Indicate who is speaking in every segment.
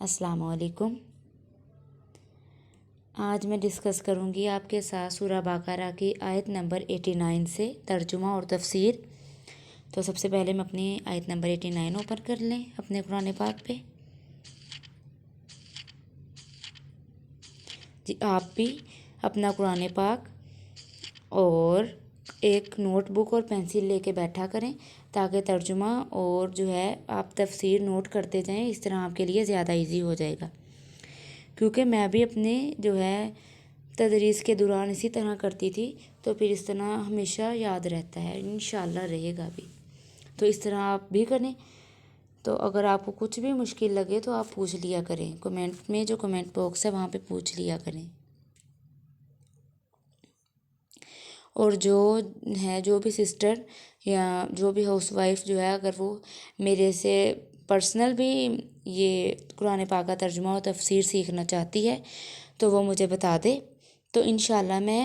Speaker 1: السلام علیکم۔ آج میں ڈسکس کروں گی آپ کے ساتھ سورہ بقرہ کی آیت نمبر 89 سے ترجمہ اور تفسیر۔ تو سب سے پہلے میں اپنی آیت نمبر 89 اوپن کر لیں اپنے قرآن پاک پہ۔ جی آپ بھی اپنا قرآن پاک اور ایک نوٹ بک اور پینسل لے کے بیٹھا کریں تاکہ ترجمہ اور جو ہے آپ تفسیر نوٹ کرتے جائیں، اس طرح آپ کے لیے زیادہ ایزی ہو جائے گا، کیونکہ میں بھی اپنے جو ہے تدریس کے دوران اسی طرح کرتی تھی، تو پھر اس طرح ہمیشہ یاد رہتا ہے، انشاءاللہ رہے گا بھی۔ تو اس طرح آپ بھی کریں۔ تو اگر آپ کو کچھ بھی مشکل لگے تو آپ پوچھ لیا کریں کمنٹ میں، جو کمنٹ باکس ہے وہاں پہ پوچھ لیا کریں۔ اور جو بھی سسٹر یا جو بھی ہاؤس وائف جو ہے، اگر وہ میرے سے پرسنل بھی یہ قرآن پاک کا ترجمہ و تفسیر سیکھنا چاہتی ہے تو وہ مجھے بتا دے، تو انشاءاللہ میں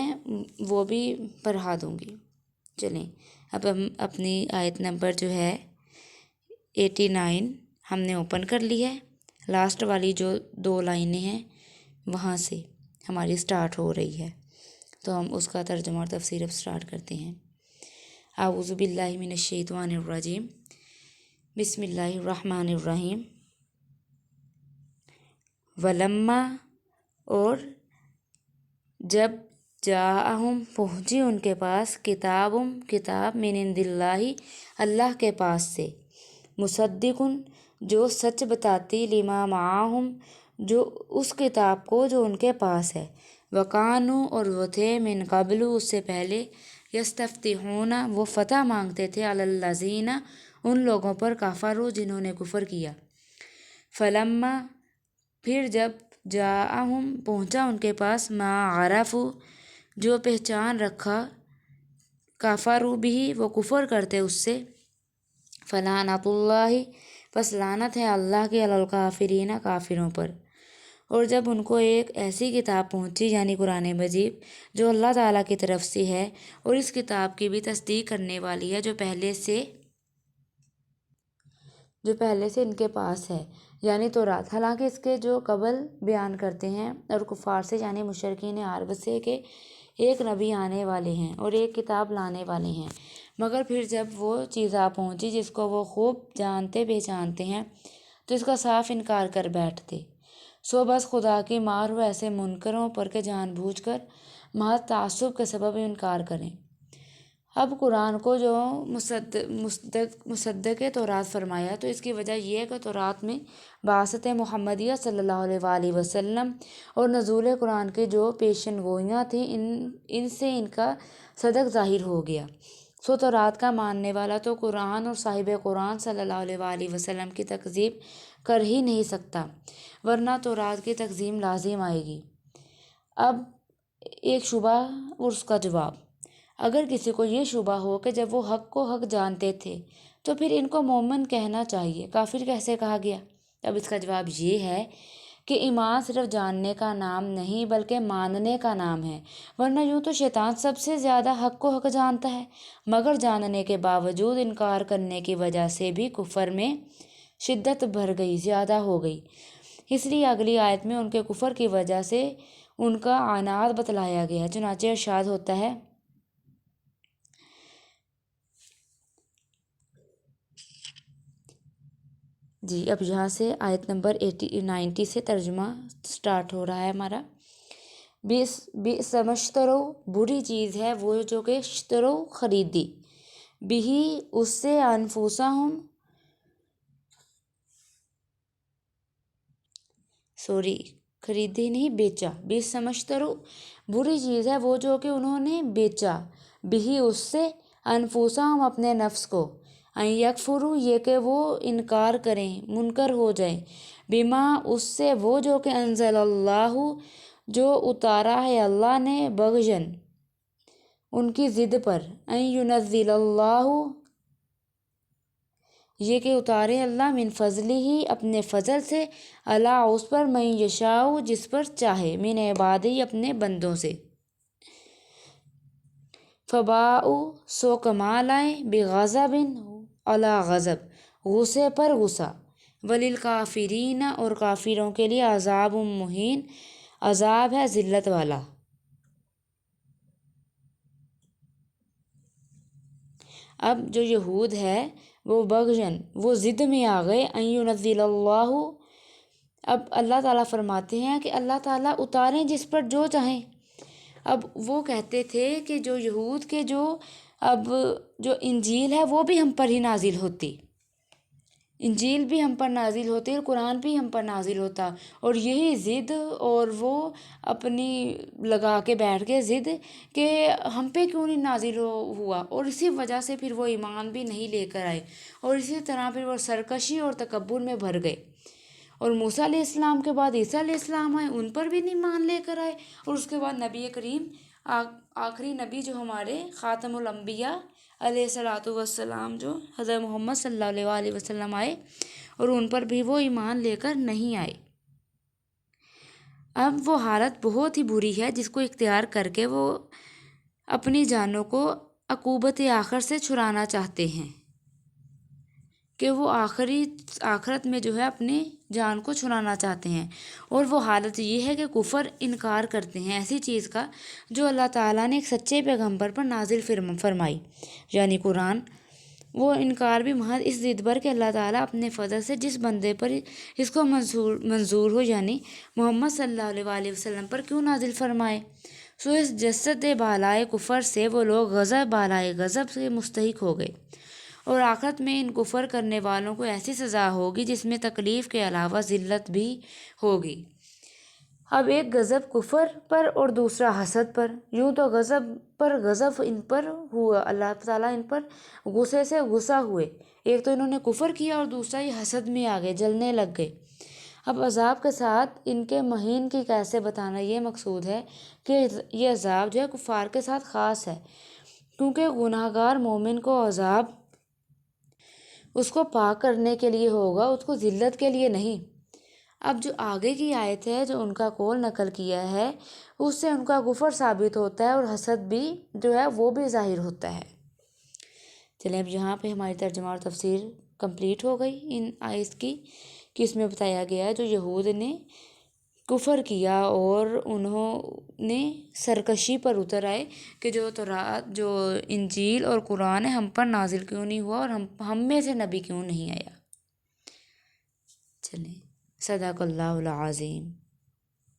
Speaker 1: وہ بھی پڑھا دوں گی۔ چلیں اب ہم اپنی آیت نمبر جو ہے 89 ہم نے اوپن کر لی ہے۔ لاسٹ والی جو 2 لائنیں ہیں وہاں سے ہماری سٹارٹ ہو رہی ہے، تو ہم اس کا ترجمہ اور تفسیر اب سٹارٹ کرتے ہیں۔ اعوذ باللہ من الشیطان الرجیم، بسم اللہ الرحمن الرحیم۔ ولما، اور جب جاءہم، پہنچی ان کے پاس، کتاب من عند اللہ، اللہ کے پاس سے، مصدق، جو سچ بتاتی، لما معہم، جو اس کتاب کو جو ان کے پاس ہے، وکانوا، اور وہ تھے، من قبل، اس سے پہلے، یستفتحون، وہ فتح مانگتے تھے، علی الذین، ان لوگوں پر، کفروا، جنہوں نے کفر کیا۔ فلما، پھر جب، جاءہم، پہنچا ان کے پاس، ما عرفوا، جو پہچان رکھا، کفروا بھی، وہ کفر کرتے اس سے، فلعنۃ اللہ، پس لعنت ہے اللہ کی، علی الکافرین، کافروں پر۔ اور جب ان کو ایک ایسی کتاب پہنچی، یعنی قرآن مجید، جو اللہ تعالیٰ کی طرف سے ہے اور اس کتاب کی بھی تصدیق کرنے والی ہے جو پہلے سے ان کے پاس ہے، یعنی تورات، حالانکہ اس کے جو قبل بیان کرتے ہیں اور کفار سے، یعنی مشرکین عرب سے، کہ ایک نبی آنے والے ہیں اور ایک کتاب لانے والے ہیں، مگر پھر جب وہ چیز آ پہنچی جس کو وہ خوب جانتے پہچانتے ہیں تو اس کا صاف انکار کر بیٹھتے۔ سو بس خدا کی مار ہو ایسے منکروں پر کہ جان بوجھ کر محض تعصب کے سبب انکار کریں۔ اب قرآن کو جو مصدق تورات فرمایا، تو اس کی وجہ یہ ہے کہ تورات میں بعثت محمدیہ صلی اللہ علیہ وآلہ وسلم اور نزول قرآن کی جو پیشن گوئیاں تھیں، ان سے ان کا صدق ظاہر ہو گیا۔ سو تورات کا ماننے والا تو قرآن اور صاحب قرآن صلی اللہ علیہ وآلہ وسلم کی تکذیب کر ہی نہیں سکتا، ورنہ تورات کی تکذیب لازم آئے گی۔ اب ایک شبہ اور اس کا جواب۔ اگر کسی کو یہ شبہ ہو کہ جب وہ حق کو حق جانتے تھے تو پھر ان کو مومن کہنا چاہیے، کافر کیسے کہا گیا؟ اب اس کا جواب یہ ہے کہ ایمان صرف جاننے کا نام نہیں بلکہ ماننے کا نام ہے، ورنہ یوں تو شیطان سب سے زیادہ حق کو حق جانتا ہے، مگر جاننے کے باوجود انکار کرنے کی وجہ سے بھی کفر میں شدت بڑھ گئی، زیادہ ہو گئی۔ اس لیے اگلی آیت میں ان کے کفر کی وجہ سے ان کا عناد بتلایا گیا ہے۔ چنانچہ ارشاد ہوتا ہے، جی اب یہاں سے آیت نمبر 90 سے ترجمہ سٹارٹ ہو رہا ہے ہمارا۔ بئس مشترو، بری چیز ہے وہ جو کہ اشترو، خریدی، بھی، اس سے، انفسہم، خریدی نہیں، بیچا۔ بئس مشترو، بری چیز ہے وہ جو کہ انہوں نے بیچا، بھی، اس سے، انفسہم، اپنے نفس کو، ان یکفروا، یہ کہ وہ انکار کریں، منکر ہو جائیں، بما، اس سے، وہ جو کہ انزل اللہ، جو اتارا ہے اللہ نے، بغین، ان کی ضد پر، ان ینزل اللہ، یہ کہ اتارے اللہ، من فضلہ، اپنے فضل سے، اللہ، اس پر، من یشاء، جس پر چاہے، من عبادہ، اپنے بندوں سے۔ فباؤ، سو کما لائیں، بغضب، علی غضب، غصے پر غصہ، وللکافرین اور کافروں کے لیے عذاب مہین، عذاب ہے ذلت والا۔ اب جو یہود ہے وہ بغین، وہ ضد میں آ گئے، ان ینزل اللہ، اب اللہ تعالیٰ فرماتے ہیں کہ اللہ تعالیٰ اتاریں جس پر جو چاہیں۔ اب وہ کہتے تھے کہ جو یہود کے اب جو انجیل ہے وہ بھی ہم پر ہی نازل ہوتی، انجیل بھی ہم پر نازل ہوتی اور قرآن بھی ہم پر نازل ہوتا، اور یہی ضد اور وہ اپنی لگا کے بیٹھ گئے ضد کہ ہم پہ کیوں نہیں نازل ہوا، اور اسی وجہ سے پھر وہ ایمان بھی نہیں لے کر آئے، اور اسی طرح پھر وہ سرکشی اور تکبر میں بھر گئے، اور موسیٰ علیہ السلام کے بعد عیسیٰ علیہ السلام آئے، ان پر بھی نہیں مان لے کر آئے، اور اس کے بعد نبی کریم آخری نبی جو ہمارے خاتم الانبیاء علیہ الصلاۃ والسلام جو حضرت محمد صلی اللہ علیہ وآلہ وسلم آئے، اور ان پر بھی وہ ایمان لے کر نہیں آئے۔ اب وہ حالت بہت ہی بری ہے جس کو اختیار کر کے وہ اپنی جانوں کو عقوبت آخر سے چھڑانا چاہتے ہیں، کہ وہ آخرت میں جو ہے اپنی جان کو چھڑانا چاہتے ہیں، اور وہ حالت یہ ہے کہ کفر انکار کرتے ہیں ایسی چیز کا جو اللہ تعالیٰ نے ایک سچے پیغمبر پر نازل فرمائی، یعنی قرآن۔ وہ انکار بھی محض اس ضد پر کہ اللہ تعالیٰ اپنے فضل سے جس بندے پر اس کو منظور ہو، یعنی محمد صلی اللہ علیہ وآلہ وسلم پر کیوں نازل فرمائے۔ سو اس جسد بالائے کفر سے وہ لوگ غضب بالائے غضب سے مستحق ہو گئے، اور آخرت میں ان کفر کرنے والوں کو ایسی سزا ہوگی جس میں تکلیف کے علاوہ ذلت بھی ہوگی۔ اب ایک غضب کفر پر اور دوسرا حسد پر، یوں تو غضب پر غضب ان پر ہوا، اللہ تعالیٰ ان پر غصے سے غصہ ہوئے، ایک تو انہوں نے کفر کیا اور دوسرا یہ حسد میں آ گئے، جلنے لگ گئے۔ اب عذاب کے ساتھ ان کے مہین کی کیسے بتانا یہ مقصود ہے کہ یہ عذاب جو ہے کفار کے ساتھ خاص ہے، کیونکہ گناہ گار مومن کو عذاب اس کو پاک کرنے کے لیے ہوگا، اس کو ذلت کے لیے نہیں۔ اب جو آگے کی آیت ہے جو ان کا قول نقل کیا ہے، اس سے ان کا کفر ثابت ہوتا ہے، اور حسد بھی جو ہے وہ بھی ظاہر ہوتا ہے۔ چلیں اب یہاں پہ ہماری ترجمہ اور تفسیر کمپلیٹ ہو گئی ان آیت کی، کہ اس میں بتایا گیا ہے جو یہود نے کفر کیا اور انہوں نے سرکشی پر اتر آئے کہ جو انجیل اور قرآن ہے ہم پر نازل کیوں نہیں ہوا، اور ہم میں سے نبی کیوں نہیں آیا۔ چلیں، صدق اللہ العظیم۔